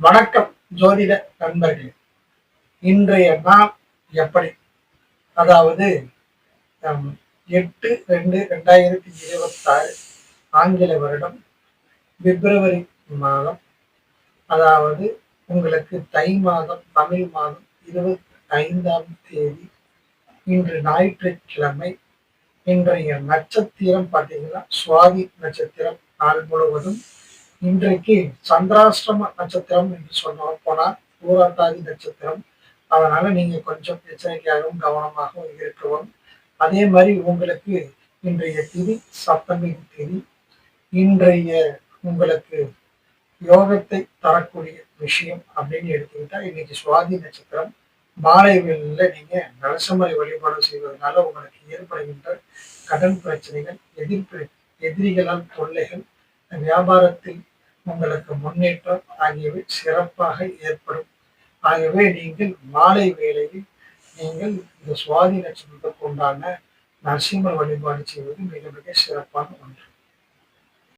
வணக்கம் ஜோதிட நண்பர்களே. இன்றைய நாள் எப்படி? அதாவது 8/2/2026 ஆங்கில வருடம் பிப்ரவரி மாதம், அதாவது உங்களுக்கு தை மாதம், தமிழ் மாதம் 25ஆம் தேதி. இன்று ஞாயிற்றுக்கிழமை. இன்றைய நட்சத்திரம் பார்த்தீங்கன்னா சுவாதி நட்சத்திரம். நாள் முழுவதும் இன்றைக்கு சந்திராஷ்டம நட்சத்திரம் என்று சொன்ன போனா பூரட்டாதி நட்சத்திரம். அதனால நீங்க கொஞ்சம் எச்சரிக்கையாகவும் கவனமாகவும் இருக்கவும். அதே மாதிரி உங்களுக்கு இன்றைய திதி சப்தமி திதி. இன்றைய உங்களுக்கு யோகத்தை தரக்கூடிய விஷயம் அப்படின்னு எடுத்துக்கிட்டா இன்னைக்கு சுவாதி நட்சத்திரம். மாலை வேளையில நீங்க நரசிம்மரை வழிபாடு செய்வதனால உங்களுக்கு ஏற்படுகின்ற கடன் பிரச்சனைகள், எதிரிகளால் தொல்லைகள், வியாபாரத்தில் உங்களுக்கு முன்னேற்றம் ஆகியவை சிறப்பாக ஏற்படும். ஆகவே நீங்கள் மாலை வேளையில் நீங்கள் இந்த சுவாதி நட்சத்திரத்துக்கு உண்டான நரசிம்மர் வழிபாடு செய்வது மிக மிக சிறப்பான ஒன்று.